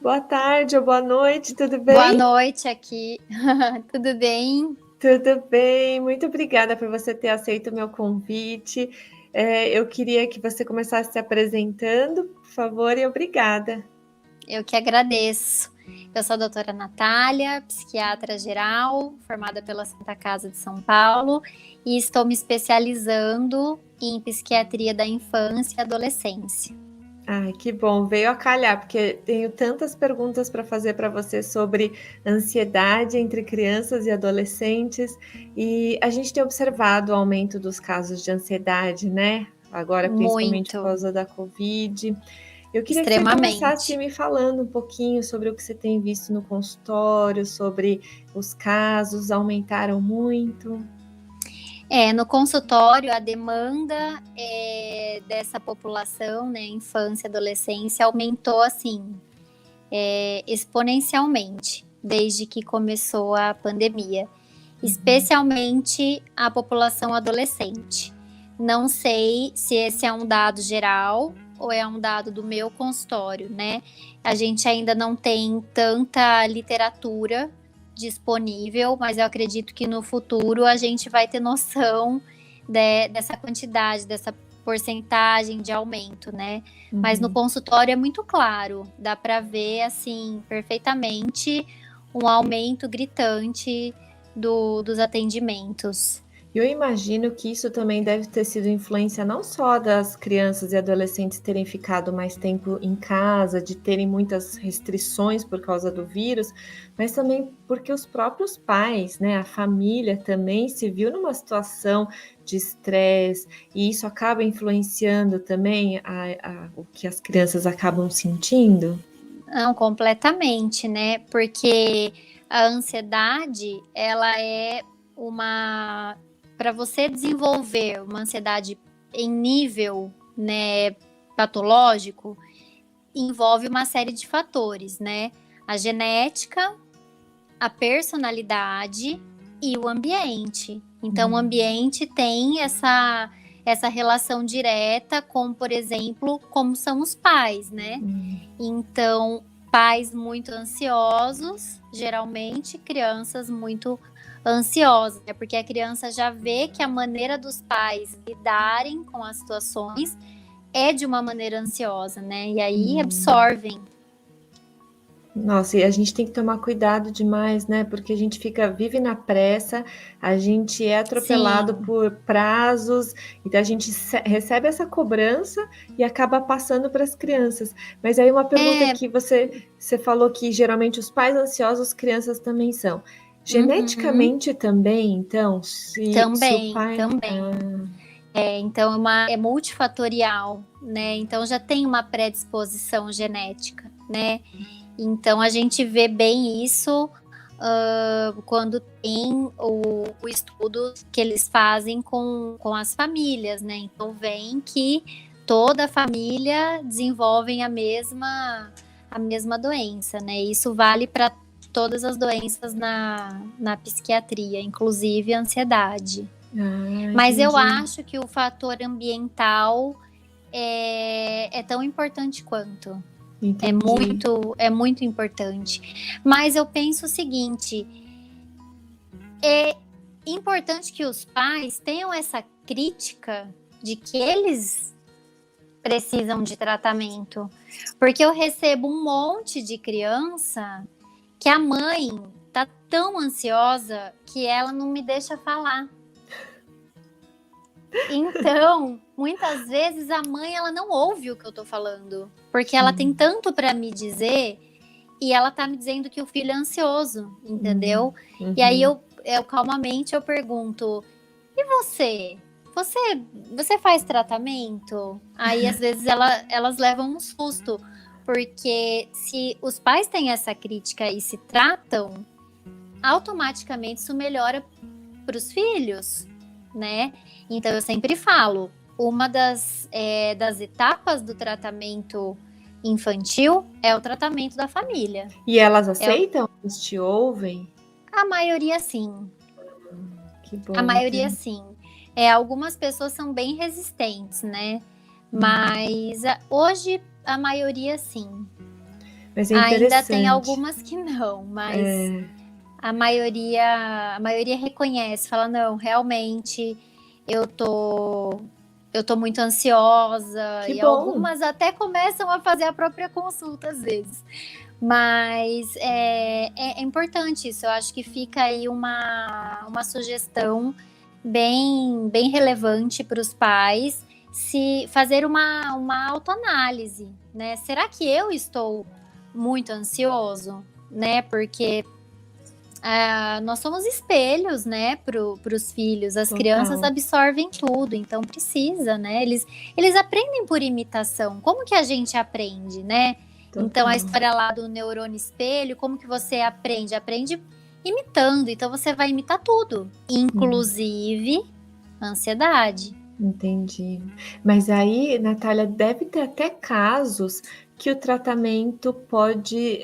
Boa tarde ou boa noite, tudo Boa bem? noite aqui. Tudo bem? Tudo bem, muito obrigada por você ter aceito o meu convite. Eu queria que você começasse se apresentando, por favor, e obrigada. Eu que agradeço. Eu sou a doutora Natália, psiquiatra geral, formada pela Santa Casa de São Paulo, e estou me especializando em psiquiatria da infância e adolescência. Ai, que bom, veio a calhar, porque tenho tantas perguntas para fazer para você sobre ansiedade entre crianças e adolescentes, e a gente tem observado o aumento dos casos de ansiedade, né? Agora, principalmente por Muito, causa da Covid. Eu queria que você começasse extremamente. me falando um pouquinho sobre o que você tem visto no consultório, sobre os casos aumentaram muito. No consultório, a demanda dessa população, né, infância e adolescência, aumentou assim, exponencialmente desde que começou a pandemia, especialmente a população adolescente. Não sei se esse é um dado geral ou é um dado do meu consultório, né? A gente ainda não tem tanta literatura disponível, mas eu acredito que no futuro a gente vai ter noção dessa quantidade, dessa porcentagem de aumento, né? Mas no Uhum. consultório é muito claro, dá para ver assim perfeitamente um aumento gritante dos atendimentos. Eu imagino que isso também deve ter sido influência não só das crianças e adolescentes terem ficado mais tempo em casa, de terem muitas restrições por causa do vírus, mas também porque os próprios pais, né, a família também se viu numa situação de estresse, e isso acaba influenciando também o que as crianças acabam sentindo. Não, completamente, né? Porque a ansiedade, ela é uma para você desenvolver uma ansiedade em nível, né, patológico, envolve uma série de fatores, né? A genética, a personalidade e o ambiente. Então, o ambiente tem essa relação direta com, por exemplo, como são os pais, né? Hum. Então, pais muito ansiosos, geralmente crianças muito ansiosas, né? Porque a criança já vê que a maneira dos pais lidarem com as situações é de uma maneira ansiosa, né? E aí absorvem. Nossa, e a gente tem que tomar cuidado demais, né? Porque a gente vive na pressa, a gente é atropelado Sim, por prazos, então a gente recebe essa cobrança e acaba passando para as crianças. Mas aí uma pergunta é, que você falou que geralmente os pais ansiosos, crianças também são. uhum, Geneticamente também, então, se o também, pai. também. Então é multifatorial, né? Então já tem uma predisposição genética, né? Então a gente vê bem isso quando tem o estudo que eles fazem com as famílias, né? Então vem que toda a família desenvolve a mesma doença, né? Isso vale para todas as doenças na psiquiatria, inclusive a ansiedade. Mas eu Entendi, acho que o fator ambiental é tão importante quanto. É entendi. muito, é muito importante. Mas eu penso o seguinte: é importante que os pais tenham essa crítica de que eles precisam de tratamento. Porque eu recebo um monte de criança que a mãe tá tão ansiosa que ela não me deixa falar. Então, muitas vezes a mãe ela não ouve o que eu tô falando, porque ela tem Sim. tanto para me dizer e ela tá me dizendo que o filho é ansioso, entendeu? E aí Uhum. eu calmamente eu pergunto: "E você? Você você faz tratamento?" Aí às vezes elas levam um susto, porque se os pais têm essa crítica e se tratam, automaticamente isso melhora para os filhos, né? Então eu sempre falo, uma das etapas do tratamento infantil é o tratamento da família. E elas É, aceitam? Elas te ouvem? a maioria sim, Que a bom, maioria então. sim. Algumas pessoas são bem resistentes, né? Uhum. Mas hoje a maioria sim. Mas é Ainda tem interessante. algumas que não, mas a maioria reconhece, fala, não, realmente eu tô, eu tô muito ansiosa, Que e bom. algumas até começam a fazer a própria consulta às vezes. Mas é importante isso, eu acho que fica aí uma sugestão bem relevante para os pais, se fazer uma autoanálise, né? Será que eu estou muito ansioso, né? Porque nós somos espelhos, né, para os filhos. As crianças Total, absorvem tudo, então precisa, né? Eles aprendem por imitação. Como que a gente aprende, né? Então a total. história lá do neurônio espelho, como que você aprende? Aprende imitando. Então você vai imitar tudo, Hum, inclusive ansiedade. entendi. Mas aí, Natália, deve ter até casos que o tratamento pode,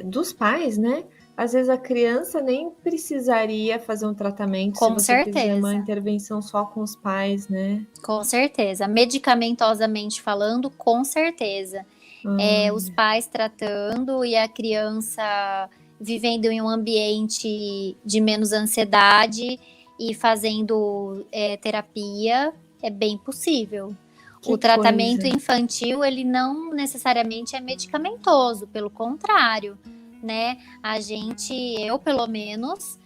dos pais, né? Às vezes a criança nem precisaria fazer um tratamento se Com você fizer uma certeza. intervenção só com os pais, né? Com certeza, medicamentosamente falando, com certeza. Os Olha, pais tratando e a criança vivendo em um ambiente de menos ansiedade e fazendo terapia, é bem possível. que O tratamento coisa. infantil, ele não necessariamente é medicamentoso, pelo contrário, né? Eu pelo menos,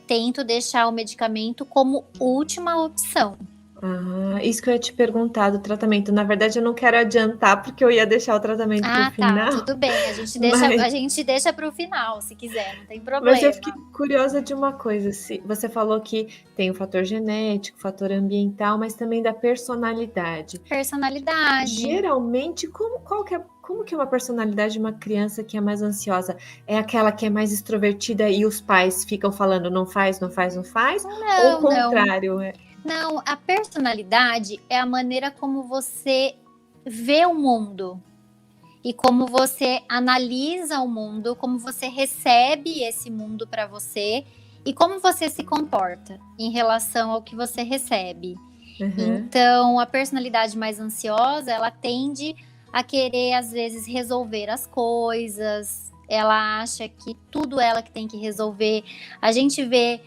tento deixar o medicamento como última opção. Ah, isso que eu ia te perguntar do tratamento. Na verdade, eu não quero adiantar, porque eu ia deixar o tratamento para o Ah, tá, final, tudo bem. A gente deixa, mas a gente deixa para o final, se quiser, não tem Mas eu fiquei problema. curiosa de uma coisa, se você falou que tem o fator genético, o fator ambiental, mas também da personalidade. Personalidade. Geralmente, como que é uma personalidade de uma criança que é mais ansiosa? É aquela que é mais extrovertida e os pais ficam falando não faz, não faz, não faz? Ou o Não, não. contrário? Não, a personalidade é a maneira como você vê o mundo e como você analisa o mundo, como você recebe esse mundo para você e como você se comporta em relação ao que você recebe. Aham, Então, a personalidade mais ansiosa, ela tende a querer, às vezes, resolver as coisas, ela acha que tudo ela que tem que resolver. A gente vê,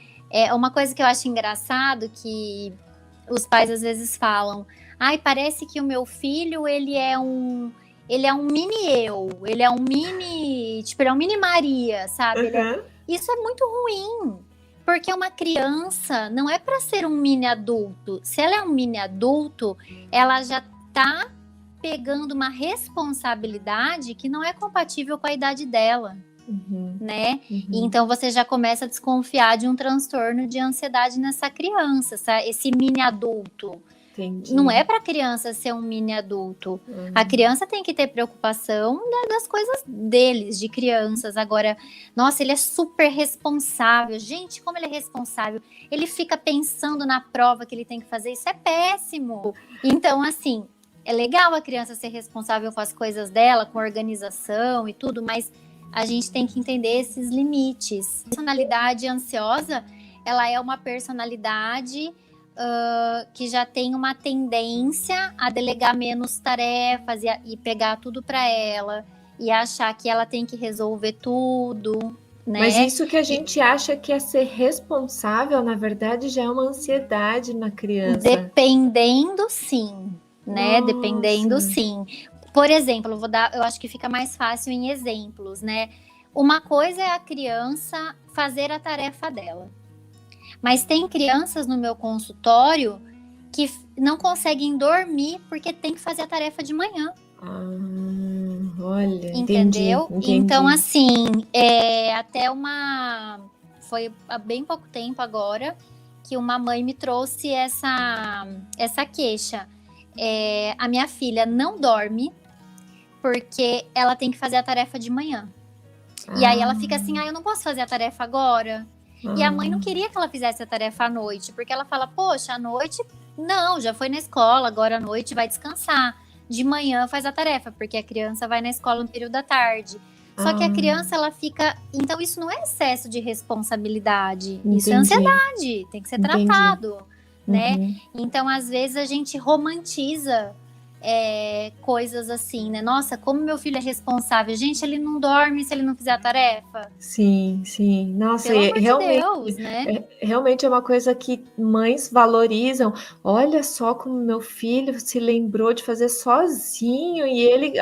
uma coisa que eu acho engraçado, que os pais às vezes falam, ai, parece que o meu filho, ele é um mini eu, ele é um mini, tipo, ele é um mini Maria, sabe? aham. Isso é muito ruim, porque uma criança não é para ser um mini adulto. Se ela é um mini adulto, ela já tá pegando uma responsabilidade que não é compatível com a idade dela, Uhum, né? E uhum, então você já começa a desconfiar de um transtorno de ansiedade nessa criança, esse mini adulto. Não é entendi. para a criança ser um mini adulto. A Hum. criança tem que ter preocupação das coisas deles, de crianças. Agora, nossa, ele é super responsável. Gente, como ele é responsável. Ele fica pensando na prova que ele tem que fazer. Isso é péssimo. Então, assim, é legal a criança ser responsável com as coisas dela, com organização e tudo, mas a gente tem que entender esses limites. A personalidade ansiosa, ela é uma personalidade que já tem uma tendência a delegar menos tarefas e pegar tudo para ela e achar que ela tem que resolver tudo, Mas né? isso que a E gente acha que é ser responsável, na verdade, já é uma ansiedade na criança. dependendo, sim, né? Nossa. Dependendo, sim. Por exemplo, eu acho que fica mais fácil em exemplos, né? Uma coisa é a criança fazer a tarefa dela. Mas tem crianças no meu consultório que não conseguem dormir porque tem que fazer a tarefa de manhã, Olha, entendi, entendeu? Então, entendi. assim, até foi há bem pouco tempo agora que uma mãe me trouxe essa queixa. A minha filha não dorme porque ela tem que fazer a tarefa de manhã. E aí ela fica assim, Ah, eu não posso fazer a tarefa agora. E a mãe não ah, queria que ela fizesse a tarefa à noite, porque ela fala, poxa, à noite, não, já foi na escola, agora à noite vai descansar. De manhã faz a tarefa, porque a criança vai na escola no período da tarde. Só que a ah, criança, ela fica. Então, isso não é excesso de responsabilidade, isso é entendi, ansiedade, tem que ser entendi. tratado, né? Uhum, Então, às vezes, a gente romantiza coisas assim, né? Nossa, como meu filho é responsável. Gente, ele não dorme se ele não fizer a tarefa. Sim, sim. Nossa, Pelo amor de realmente, Deus, né? realmente é uma coisa que mães valorizam. Olha só como meu filho se lembrou de fazer sozinho e ele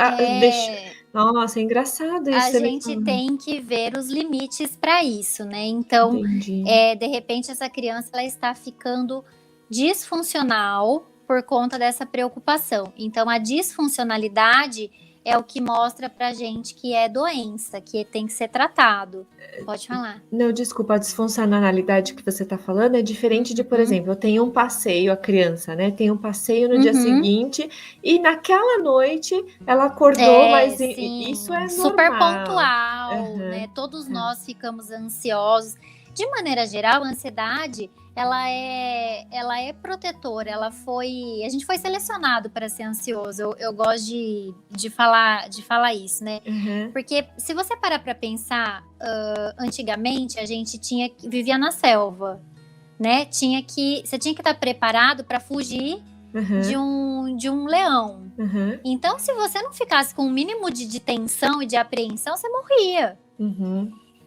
deixou. Nossa, é engraçado isso. A gente tem que ver os limites para isso, né? Então, Entendi. de repente, essa criança ela está ficando disfuncional por conta dessa preocupação. Então, a disfuncionalidade é o que mostra pra gente que é doença, que tem que ser tratado. Pode falar. Não, desculpa, a disfuncionalidade que você está falando é diferente de, por exemplo, eu tenho um passeio, a criança, né? Tem um passeio no dia seguinte e naquela noite ela acordou, mas sim, isso é super normal. pontual, né? Todos nós ficamos ansiosos. De maneira geral, a ansiedade ela é protetora. A gente foi selecionado para ser ansioso. Eu gosto de falar isso, né? Porque se você parar para pensar, antigamente a gente vivia na selva, né? Você tinha que estar preparado para fugir de um leão. Então, se você não ficasse com um mínimo de tensão e de apreensão, você morria.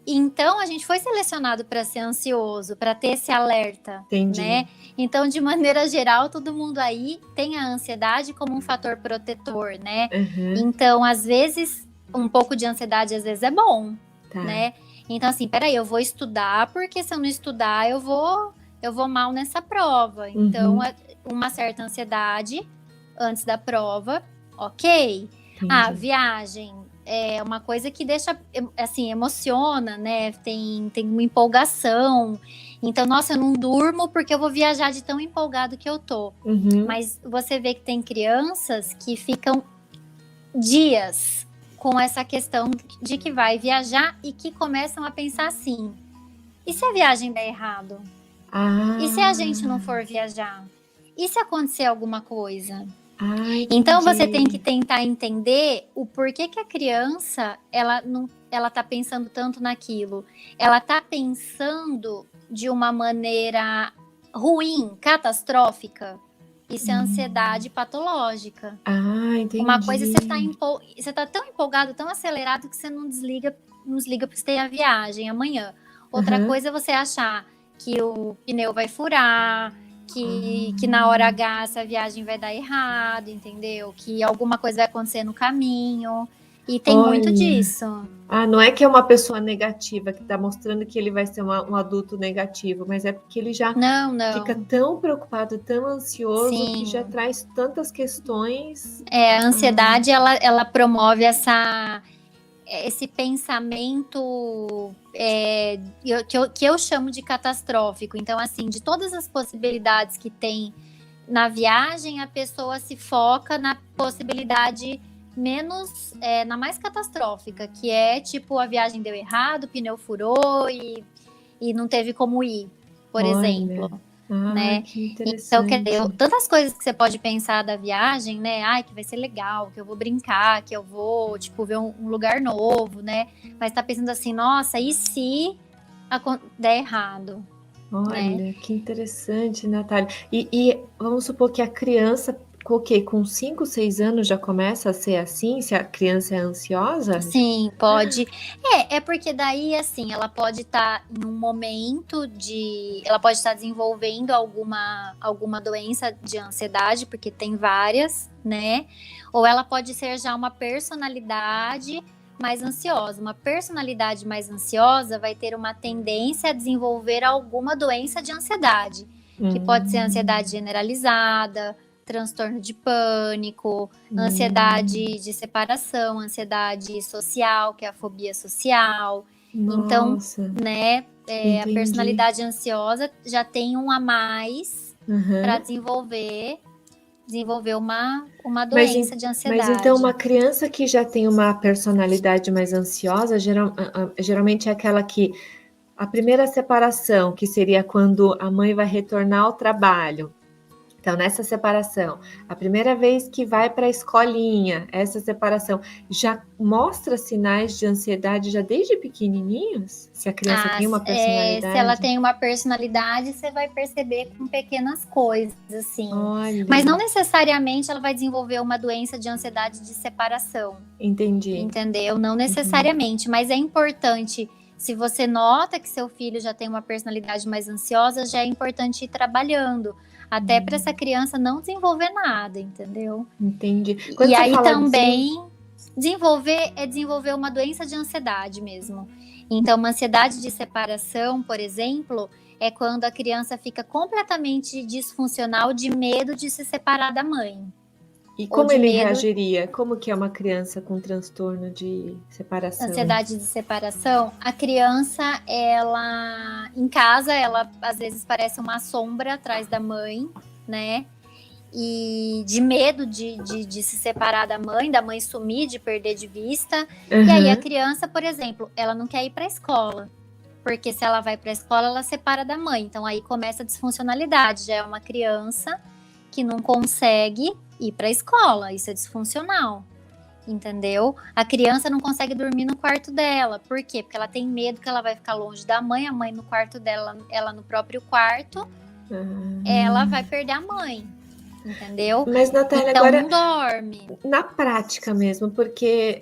Então, a gente foi selecionado para ser ansioso, para ter esse alerta, né? Então, de maneira geral, todo mundo aí tem a ansiedade como um fator protetor, né? Então, às vezes, um pouco de ansiedade às vezes é bom, né? Então, assim, peraí, eu vou estudar, porque se eu não estudar, eu vou mal nessa prova. Então, uma certa ansiedade antes da prova, ok. Viagem é uma coisa que deixa, assim, emociona, né? Tem uma empolgação. Então, nossa, eu não durmo porque eu vou viajar de tão empolgado que eu tô. Mas você vê que tem crianças que ficam dias com essa questão de que vai viajar e que começam a pensar assim: e se a viagem der errado? E se a gente não for viajar? E se acontecer alguma coisa? Então você tem que tentar entender o porquê que a criança ela tá pensando tanto naquilo. Ela tá pensando de uma maneira ruim, catastrófica. Isso é ansiedade patológica. Entendi. Uma coisa você tá tão empolgado, tão acelerado que você não desliga porque você tem a viagem amanhã. Outra coisa é você achar que o pneu vai furar, que na hora H essa viagem vai dar errado, entendeu? Que alguma coisa vai acontecer no caminho. E tem muito disso. Não é que é uma pessoa negativa que está mostrando que ele vai ser um adulto negativo, mas é porque ele já fica tão preocupado, tão ansioso, que já traz tantas questões. A ansiedade, ela promove esse pensamento que eu chamo de catastrófico. Então, assim, de todas as possibilidades que tem na viagem, a pessoa se foca na possibilidade menos, na mais catastrófica, que é tipo, a viagem deu errado, o pneu furou e não teve como ir, por exemplo. Né? Que interessante. Então, quer dizer, tantas coisas que você pode pensar da viagem, né? Que vai ser legal, que eu vou brincar, que eu vou, tipo, ver um lugar novo, né? Mas tá pensando assim, nossa, e se der errado? Olha, que interessante, Natália. E vamos supor que a criança, com 5, 6 anos já começa a ser assim, se a criança é ansiosa? Sim, pode. É porque daí, assim, ela pode estar em um momento ela pode estar desenvolvendo alguma doença de ansiedade, porque tem várias, né? Ou ela pode ser já uma personalidade mais ansiosa. Uma personalidade mais ansiosa vai ter uma tendência a desenvolver alguma doença de ansiedade, que pode ser ansiedade generalizada, transtorno de pânico, ansiedade de separação, ansiedade social, que é a fobia social. Então, né, a personalidade ansiosa já tem um a mais para desenvolver uma doença de ansiedade. Mas então uma criança que já tem uma personalidade mais ansiosa, geralmente é aquela que a primeira separação, que seria quando a mãe vai retornar ao trabalho, Então, nessa separação, a primeira vez que vai para a escolinha, essa separação já mostra sinais de ansiedade já desde pequenininhos? Se a criança tem uma Se ela personalidade? tem uma personalidade, você vai perceber com pequenas coisas, assim. Olha, Mas não necessariamente ela vai desenvolver uma doença de ansiedade de separação, entendi. entendeu? Não necessariamente, mas é importante. Se você nota que seu filho já tem uma personalidade mais ansiosa, já é importante ir trabalhando, até para essa criança não desenvolver nada, entendeu? Entendi. Quando E você aí fala também desenvolver uma doença de ansiedade mesmo. Então, uma ansiedade de separação, por exemplo, é quando a criança fica completamente disfuncional de medo de se separar da mãe. E Ou como de ele medo, reagiria? Como que é uma criança com transtorno de separação? ansiedade de separação, a criança, ela em casa, ela às vezes parece uma sombra atrás da mãe, né? E de medo de se separar da mãe sumir, de perder de vista. E aí a criança, por exemplo, ela não quer ir para a escola, porque se ela vai para a escola, ela separa da mãe. Então aí começa a disfuncionalidade. Já é uma criança que não consegue ir para a escola. Isso é disfuncional, entendeu? A criança não consegue dormir no quarto dela. Por quê? Porque ela tem medo que ela vai ficar longe da mãe, a mãe no quarto dela, ela no próprio quarto, ela vai perder a mãe. Entendeu? Mas, Natália, então agora não dorme. Na prática mesmo, porque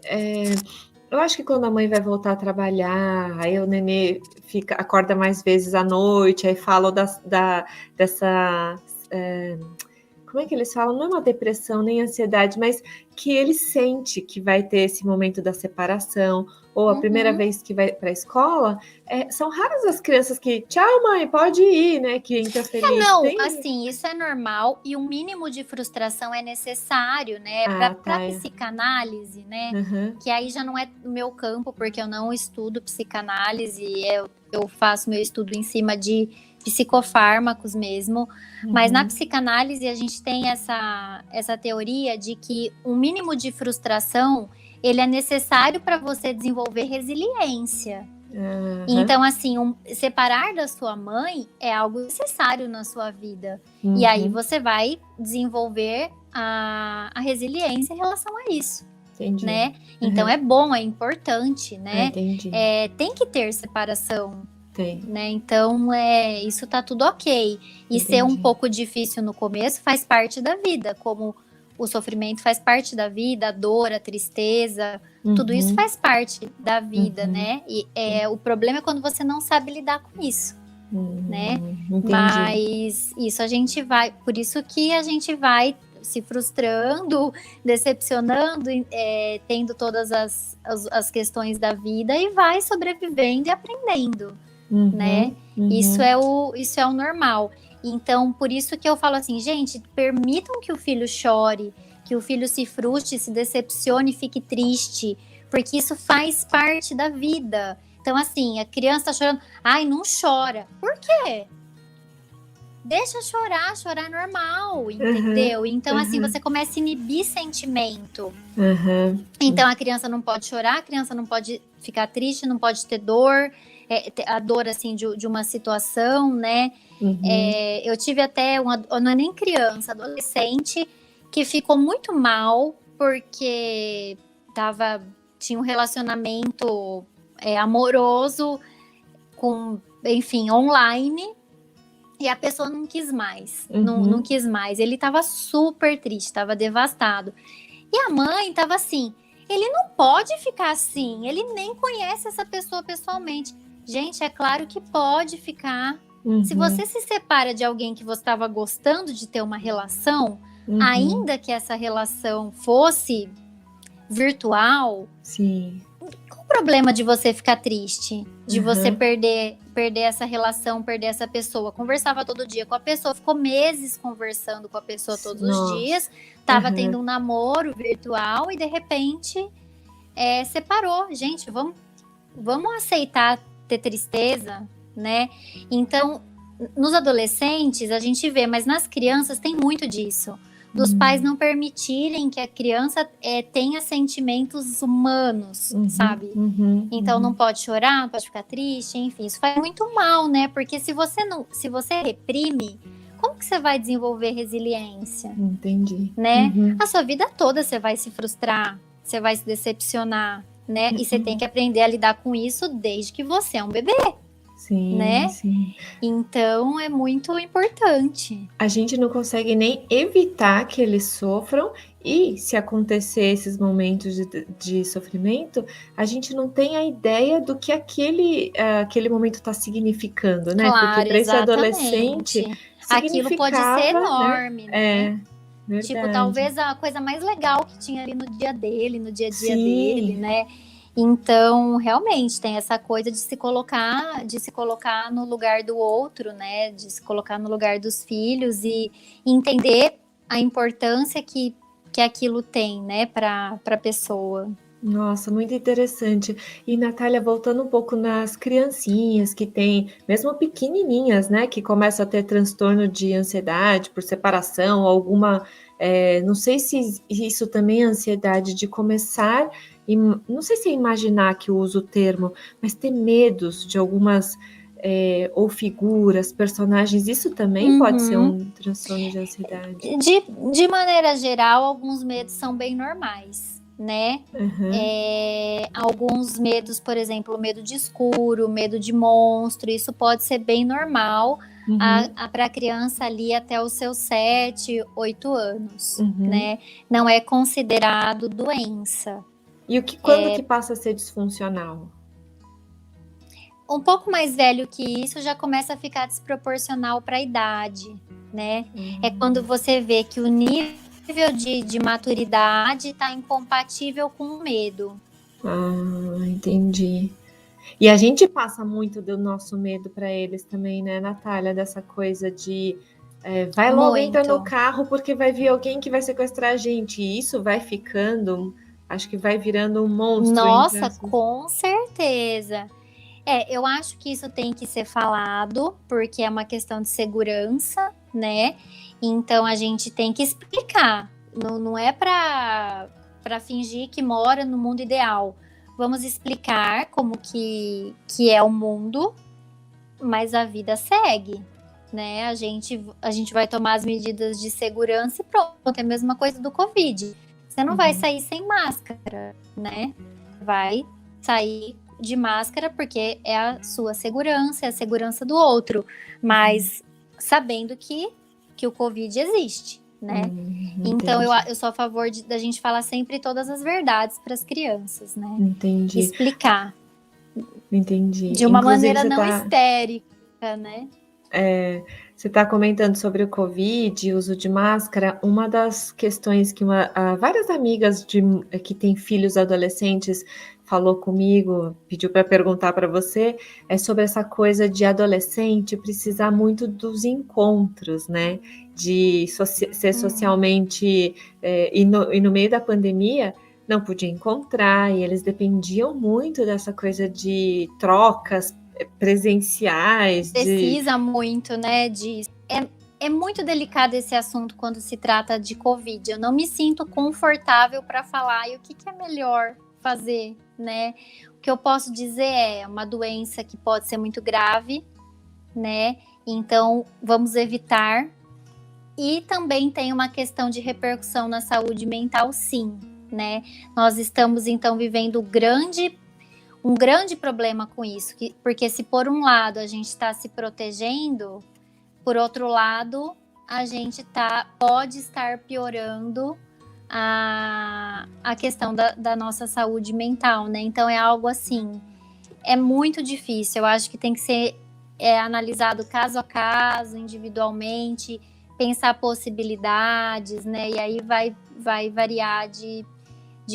eu acho que quando a mãe vai voltar a trabalhar, aí o nenê acorda mais vezes à noite, aí falam dessa. Como é que eles falam? Não é uma depressão nem ansiedade, mas que ele sente que vai ter esse momento da separação, ou a primeira vez que vai para a escola. São raras as crianças que, tchau, mãe, pode ir, né? Que entra feliz. Não, Tem? assim, isso é normal e um mínimo de frustração é necessário, né? Para psicanálise, né? Que aí já não é o meu campo, porque eu não estudo psicanálise, eu faço meu estudo em cima de psicofármacos mesmo. Mas na psicanálise a gente tem essa teoria de que um mínimo de frustração ele é necessário para você desenvolver resiliência. Então, assim, separar da sua mãe é algo necessário na sua vida. E aí você vai desenvolver a resiliência em relação a isso. Entendi. Né? Então é bom, é importante, né? Entendi. Tem que ter separação. Tem. Né? Então, isso tá tudo ok. E ser um pouco difícil no começo faz parte da vida, como o sofrimento faz parte da vida, a dor, a tristeza, tudo isso faz parte da vida, né? E o problema é quando você não sabe lidar com isso, né? Entendi. Mas isso a gente vai, por isso que a gente vai se frustrando, decepcionando, tendo todas as questões da vida e vai sobrevivendo e aprendendo, né? Isso é o normal. Então, por isso que eu falo assim, gente, permitam que o filho chore, que o filho se frustre, se decepcione, fique triste, porque isso faz parte da vida. Então, assim, a criança tá chorando, ai, não chora. Por quê? Deixa chorar é normal, entendeu? Então, assim, você começa a inibir sentimento. Então, a criança não pode chorar, a criança não pode ficar triste, não pode ter dor, a dor, assim, de uma situação, né? Eu tive até, não é nem criança, adolescente, que ficou muito mal porque tinha um relacionamento amoroso, enfim, online, e a pessoa não quis mais, não quis mais. Ele tava super triste, tava devastado. E a mãe tava assim, ele não pode ficar assim, ele nem conhece essa pessoa pessoalmente. Gente, é claro que pode ficar. Se você se separa de alguém que você estava gostando de ter uma relação, ainda que essa relação fosse virtual, sim. Qual o problema de você ficar triste? De você perder essa relação, perder essa pessoa? Conversava todo dia com a pessoa, ficou meses conversando com a pessoa todos os dias, tava tendo um namoro virtual e de repente separou. Gente, vamos aceitar ter tristeza, né? Então, nos adolescentes a gente vê, mas nas crianças tem muito disso. Dos pais não permitirem que a criança tenha sentimentos humanos, sabe? Então não pode chorar, não pode ficar triste, enfim, isso faz muito mal, né? Porque se você reprime, como que você vai desenvolver resiliência, Entendi. né? A sua vida toda você vai se frustrar, você vai se decepcionar, né? E você tem que aprender a lidar com isso desde que você é um bebê, Sim, né? sim. Então é muito importante. A gente não consegue nem evitar que eles sofram, e se acontecer esses momentos de sofrimento, a gente não tem a ideia do que aquele momento está significando, né? Porque Claro, para esse adolescente exatamente. Aquilo pode ser significava, né? enorme, né? Tipo, Verdade. talvez a coisa mais legal que tinha ali no dia dele, no dia a dia dele, Sim, né? Então, realmente tem essa coisa de se colocar no lugar do outro, né? De se colocar no lugar dos filhos e entender a importância que aquilo tem, né, para a pessoa. nossa, muito interessante. E Natália, voltando um pouco nas criancinhas que têm, mesmo pequenininhas, né, que começam a ter transtorno de ansiedade por separação, alguma, não sei se isso também é ansiedade de começar, não sei se é imaginar que eu uso o termo, mas ter medos de algumas, ou figuras, personagens, isso também pode ser um transtorno de ansiedade. De maneira geral, alguns medos são bem normais, né? Uhum. Alguns medos, por exemplo, medo de escuro, medo de monstro, isso pode ser bem normal Uhum. para a criança ali até os seus 7, 8 anos, Uhum. né? Não é considerado doença. E quando que passa a ser disfuncional? Um pouco mais velho que isso já começa a ficar desproporcional para a idade, né? É quando você vê que o nível de maturidade está incompatível com o medo. Ah, entendi. E a gente passa muito do nosso medo para eles também, né, Natália? Dessa coisa de vai logo, entra no Muito. carro porque vai vir alguém que vai sequestrar a gente. E isso vai ficando, acho que vai virando um monstro entre Nossa, aspas. com certeza. Eu acho que isso tem que ser falado, porque é uma questão de segurança, né? Então a gente tem que explicar. Não é para fingir que mora no mundo ideal. Vamos explicar como que é o mundo, mas a vida segue, né? A gente vai tomar as medidas de segurança e pronto. É a mesma coisa do Covid. Você não vai sair sem máscara, né? Vai sair de máscara porque é a sua segurança, é a segurança do outro, mas sabendo que o Covid existe, né? Então eu sou a favor da gente falar sempre todas as verdades para as crianças, né? Entendi. Explicar. Entendi. De uma Inclusive, maneira não histérica, né? Você está comentando sobre o Covid, uso de máscara. Uma das questões que várias amigas que têm filhos adolescentes falou comigo, pediu para perguntar para você, é sobre essa coisa de adolescente precisar muito dos encontros, né? De ser socialmente. E no meio da pandemia não podia encontrar, e eles dependiam muito dessa coisa de trocas presenciais, Precisa muito, né, disso. É muito delicado esse assunto quando se trata de Covid. Eu não me sinto confortável para falar e o que é melhor fazer, né? O que eu posso dizer é uma doença que pode ser muito grave, né? Então, vamos evitar. E também tem uma questão de repercussão na saúde mental, sim, né? Nós estamos, então, vivendo um grande problema com isso, porque se por um lado a gente está se protegendo, por outro lado a gente pode estar piorando a questão da nossa saúde mental, né? Então é algo assim, é muito difícil. Eu acho que tem que ser analisado caso a caso, individualmente, pensar possibilidades, né? E aí vai variar de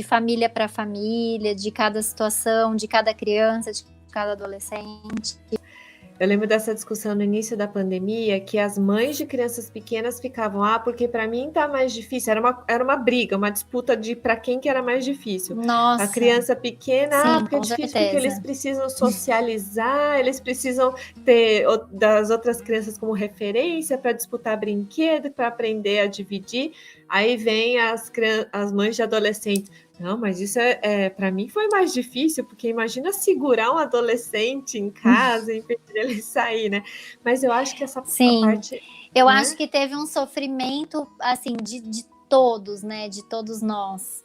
família para família, de cada situação, de cada criança, de cada adolescente. Eu lembro dessa discussão no início da pandemia, que as mães de crianças pequenas ficavam, porque para mim tá mais difícil. Era uma briga, uma disputa de para quem que era mais difícil. A Nossa, criança pequena, sim, porque é com difícil, porque eles certeza. precisam socializar, eles precisam ter das outras crianças como referência para disputar brinquedo, para aprender a dividir. Aí vem as mães de adolescentes. Não, mas isso para mim foi mais difícil, porque imagina segurar um adolescente em casa, impedir ele sair, né? Mas eu acho que essa Sim, parte Eu né? acho que teve um sofrimento, assim, de todos, né? De todos nós.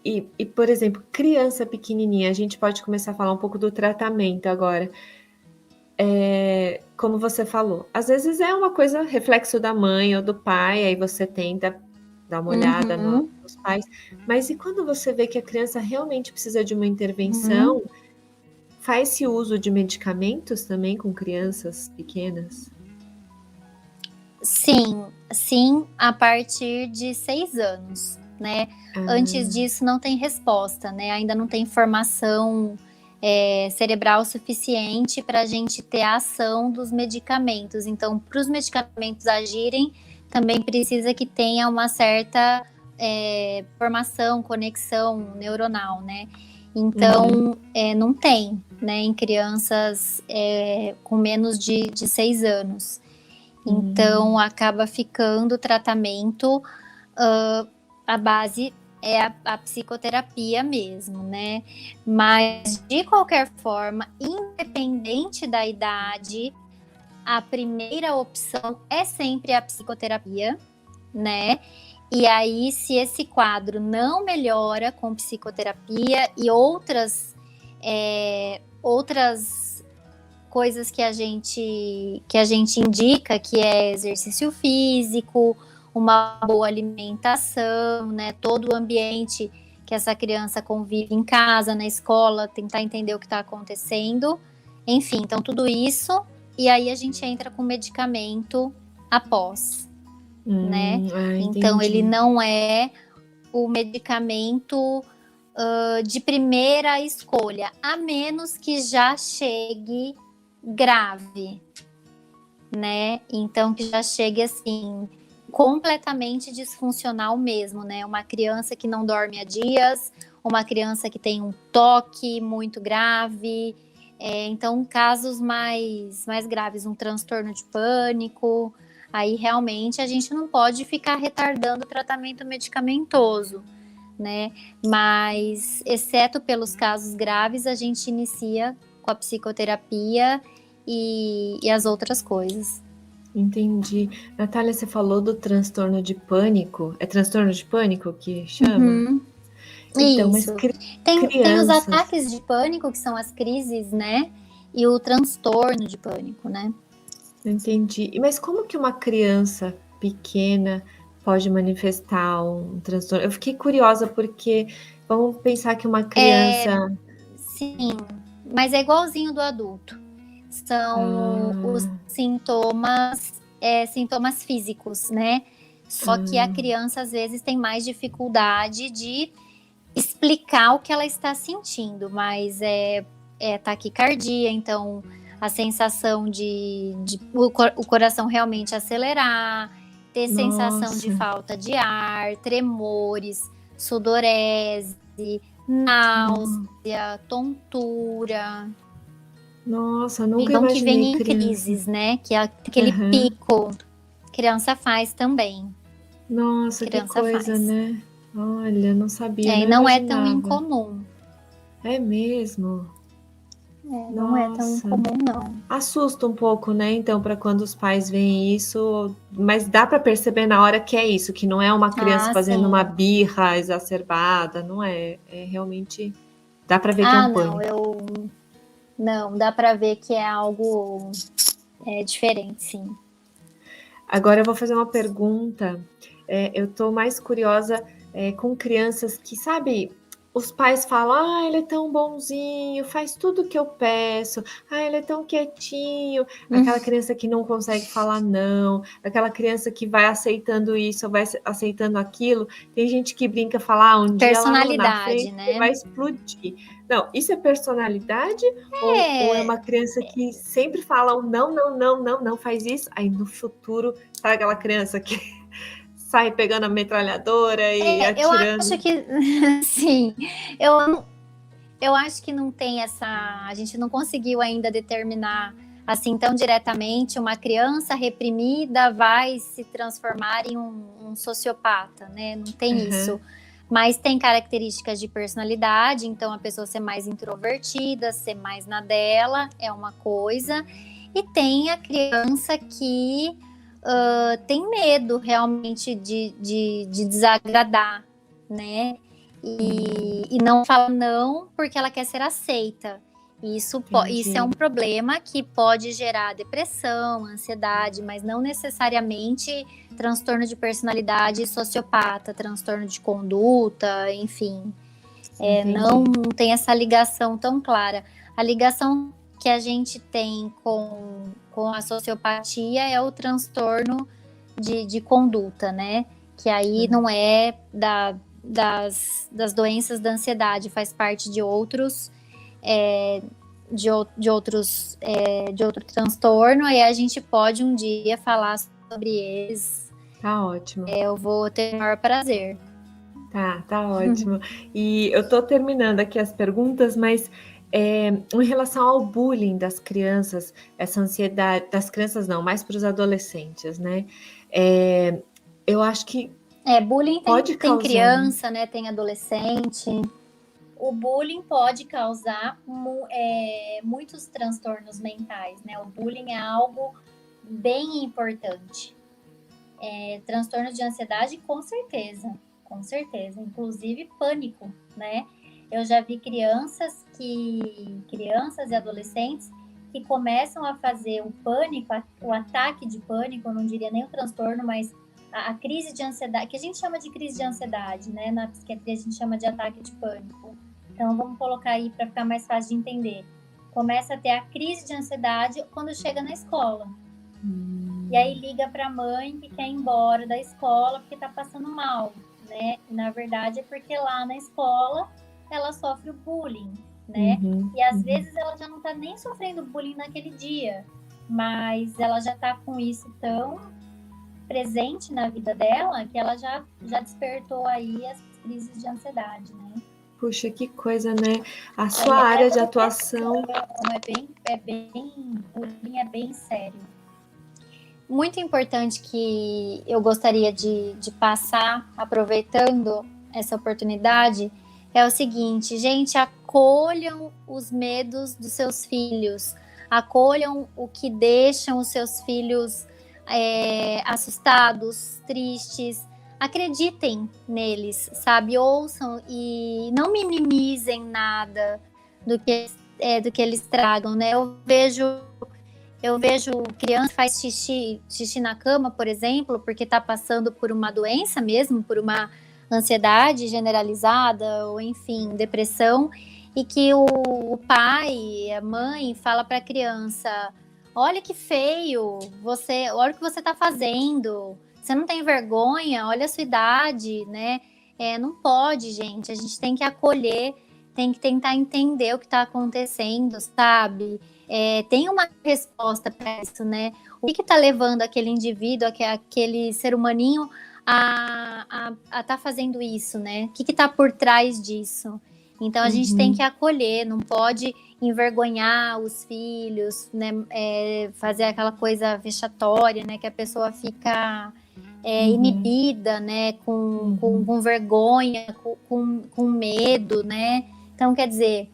E, por exemplo, criança pequenininha, a gente pode começar a falar um pouco do tratamento agora. Como você falou, às vezes é uma coisa reflexo da mãe ou do pai, aí você tenta dar uma olhada nos pais, mas e quando você vê que a criança realmente precisa de uma intervenção, faz-se uso de medicamentos também com crianças pequenas? Sim, a partir de 6 anos, né? Antes Ah, disso não tem resposta, né? Ainda não tem formação cerebral suficiente para a gente ter a ação dos medicamentos. Então, para os medicamentos agirem, também precisa que tenha uma certa formação, conexão neuronal, né? Então, não tem, né? Em crianças com menos de 6 anos. Então, acaba ficando o tratamento, a base é a psicoterapia mesmo, né? Mas, de qualquer forma, independente da idade, a primeira opção é sempre a psicoterapia, né? E aí, se esse quadro não melhora com psicoterapia e outras coisas que a gente indica, que é exercício físico, uma boa alimentação, né? Todo o ambiente que essa criança convive em casa, na escola, tentar entender o que está acontecendo. Enfim, então tudo isso. E aí a gente entra com medicamento após, né? Então ele entendi. não é o medicamento de primeira escolha, a menos que já chegue grave, né? Então que já chegue assim completamente disfuncional mesmo, né? Uma criança que não dorme há dias, uma criança que tem um toque muito grave, então casos mais graves, um transtorno de pânico, aí realmente a gente não pode ficar retardando o tratamento medicamentoso, né? Mas, exceto pelos casos graves, a gente inicia com a psicoterapia e as outras coisas. Entendi. Natália, você falou do transtorno de pânico. É transtorno de pânico que chama? Então, mas Isso. Tem os crianças. ataques de pânico, que são as crises, né? E o transtorno de pânico, né? Entendi. Mas como que uma criança pequena pode manifestar um transtorno? Eu fiquei curiosa porque vamos pensar que uma criança. Sim, mas é igualzinho do adulto. São os Ah, sintomas físicos, né? Só que a ah, criança às vezes tem mais dificuldade de explicar o que ela está sentindo, mas é taquicardia, então a sensação de o coração realmente acelerar, ter sensação de nossa, falta de ar, tremores, sudorese, náusea, tontura, nossa, nunca então que imaginei vem em criança. crises, né? Que é aquele Aham. pico, criança faz também, Nossa, que criança coisa, faz. né? Olha, não sabia, E não não é tão imaginava. incomum. É mesmo? Não é tão Nossa. incomum, não. Assusta um pouco, né? Então, para quando os pais veem isso, mas dá para perceber na hora que é isso, que não é uma criança Ah, fazendo uma sim. birra exacerbada, não é? É realmente dá para ver que é um Ah, não, pânico. não, dá pra ver que é algo diferente, sim. Agora eu vou fazer uma pergunta. Eu estou mais curiosa com crianças que, sabe, os pais falam: ah, ele é tão bonzinho, faz tudo o que eu peço, ah, ele é tão quietinho. Aquela criança que não consegue falar não, aquela criança que vai aceitando isso, vai aceitando aquilo. Tem gente que brinca, fala: ah, um dia lá na Personalidade, frente ele né? vai explodir. Não, isso é personalidade ou é É, uma criança que sempre fala um não, não, não, não, não faz isso, aí no futuro sabe aquela criança que sai pegando a metralhadora e eu acho atirando? que sim. Eu, eu acho que não tem essa. A gente não conseguiu ainda determinar assim tão diretamente uma criança reprimida vai se transformar em um sociopata, né? Não tem isso. Uhum. Mas tem características de personalidade, então a pessoa ser mais introvertida, ser mais na dela é uma coisa. E tem a criança que tem medo realmente de desagradar, né? E não fala não porque ela quer ser aceita. Isso é um problema que pode gerar depressão, ansiedade, mas não necessariamente transtorno de personalidade sociopata, transtorno de conduta, enfim. Não tem essa ligação tão clara. A ligação que a gente tem com a sociopatia é o transtorno de conduta, né? Que aí não é das doenças da ansiedade, faz parte de outros de outro transtorno, aí a gente pode um dia falar sobre eles. Tá ótimo. Eu vou ter o maior prazer. Tá ótimo. E eu tô terminando aqui as perguntas, mas em relação ao bullying das crianças, essa ansiedade, das crianças não, mais para os adolescentes, né? Eu acho que bullying tem criança, né? Tem adolescente. O bullying pode causar muitos transtornos mentais, né? O bullying é algo bem importante. Transtorno de ansiedade, com certeza, inclusive pânico, né? Eu já vi crianças e adolescentes que começam a fazer o pânico, o ataque de pânico, eu não diria nem o transtorno, mas a crise de ansiedade, que a gente chama de crise de ansiedade, né? Na psiquiatria a gente chama de ataque de pânico. Então vamos colocar aí para ficar mais fácil de entender. Começa a ter a crise de ansiedade quando chega na escola. E aí liga para a mãe que quer ir embora da escola porque está passando mal, né? E, na verdade é porque lá na escola ela sofre o bullying, né? E às vezes ela já não está nem sofrendo bullying naquele dia, mas ela já está com isso tão presente na vida dela que ela já despertou aí as crises de ansiedade, né? Puxa, que coisa, né? A sua área de atuação o bullying é bem sério. Muito importante que eu gostaria de passar, aproveitando essa oportunidade, é o seguinte, gente, acolham os medos dos seus filhos, acolham o que deixam os seus filhos assustados, tristes, acreditem neles, sabe? Ouçam e não minimizem nada do que eles tragam, né? Eu vejo criança que faz xixi na cama, por exemplo, porque está passando por uma doença mesmo, por uma ansiedade generalizada, ou enfim, depressão, e que o pai, a mãe, fala para a criança: olha que feio, olha o que você está fazendo, você não tem vergonha, olha a sua idade, né? Não pode, gente, a gente tem que acolher, tem que tentar entender o que está acontecendo, sabe? Tem uma resposta para isso, né? O que está levando aquele indivíduo, aquele ser humaninho a tá fazendo isso, né? O que está por trás disso? Então a gente tem que acolher, não pode envergonhar os filhos, né? Fazer aquela coisa vexatória, né? Que a pessoa fica inibida, né? Com vergonha, com medo, né? Então, quer dizer,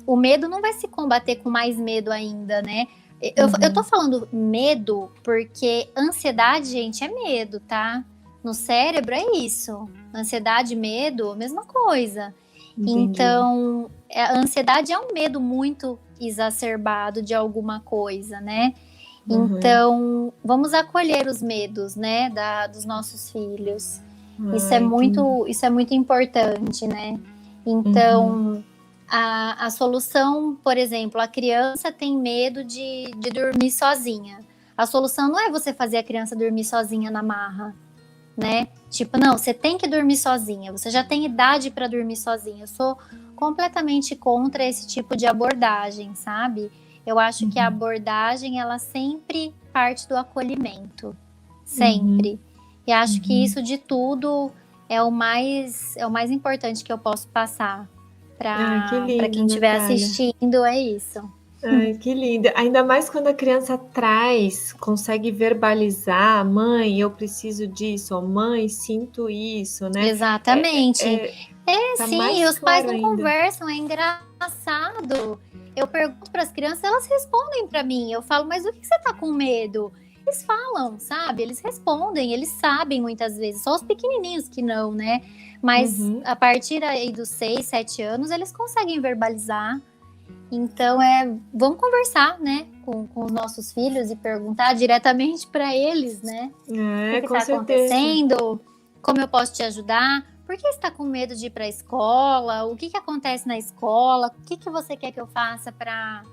o medo não vai se combater com mais medo ainda, né? Eu tô falando medo porque ansiedade, gente, é medo, tá? No cérebro é isso. Ansiedade, medo, mesma coisa. Entendi. Então, a ansiedade é um medo muito exacerbado de alguma coisa, né? Então, vamos acolher os medos, né, dos nossos filhos. Isso é muito importante, né? Então, a solução, por exemplo, a criança tem medo de dormir sozinha. A solução não é você fazer a criança dormir sozinha na marra, né? Tipo, não, você tem que dormir sozinha, você já tem idade para dormir sozinha. Eu sou completamente contra esse tipo de abordagem, sabe? Eu acho que a abordagem, ela sempre parte do acolhimento, sempre. E acho que isso de tudo é o mais importante que eu posso passar para quem estiver assistindo, é isso. Ai, que linda. Ainda mais quando a criança consegue verbalizar: mãe, eu preciso disso, ou mãe, sinto isso, né? Exatamente. Tá sim, os pais não ainda conversam, é engraçado. Eu pergunto para as crianças, elas respondem para mim. Eu falo, mas do que você tá com medo? eles falam, sabe? Eles respondem, eles sabem muitas vezes, só os pequenininhos que não, né? Mas a partir aí dos 6, 7 anos, eles conseguem verbalizar. Então, vamos conversar, né, com os nossos filhos e perguntar diretamente para eles, né? O que com está certeza. acontecendo? Como eu posso te ajudar? Por que você está com medo de ir para a escola? O que acontece na escola? O que você quer que eu faça para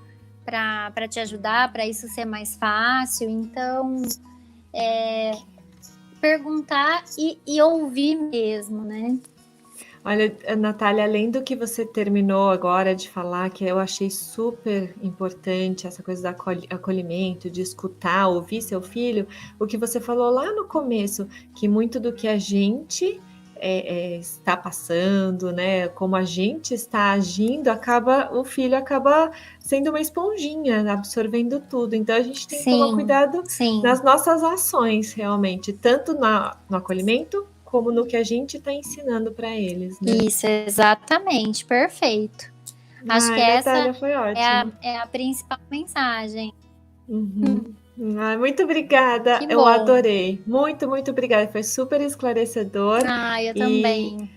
te ajudar, para isso ser mais fácil? Então, perguntar e ouvir mesmo, né? Olha, Natália, além do que você terminou agora de falar, que eu achei super importante, essa coisa do acolhimento, de escutar, ouvir seu filho, o que você falou lá no começo, que muito do que a gente está passando, né? Como a gente está agindo, o filho acaba sendo uma esponjinha, absorvendo tudo. Então a gente tem que tomar cuidado nas nossas ações, realmente, tanto no acolhimento, como no que a gente está ensinando para eles, né? Isso, exatamente, perfeito. Acho que Natália, essa foi ótimo. é a principal mensagem. Muito obrigada, Que eu bom. adorei. Muito, muito obrigada, foi super esclarecedor. Eu E também.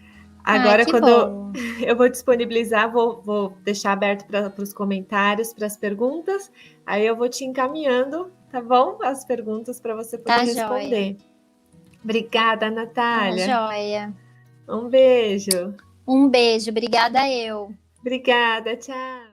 agora, Que quando bom. eu vou disponibilizar, vou deixar aberto para os comentários, para as perguntas. Aí eu vou te encaminhando, tá bom? As perguntas para você poder responder. Joia. Obrigada, Natália. Joia. Um beijo. Um beijo, obrigada eu. Obrigada, tchau.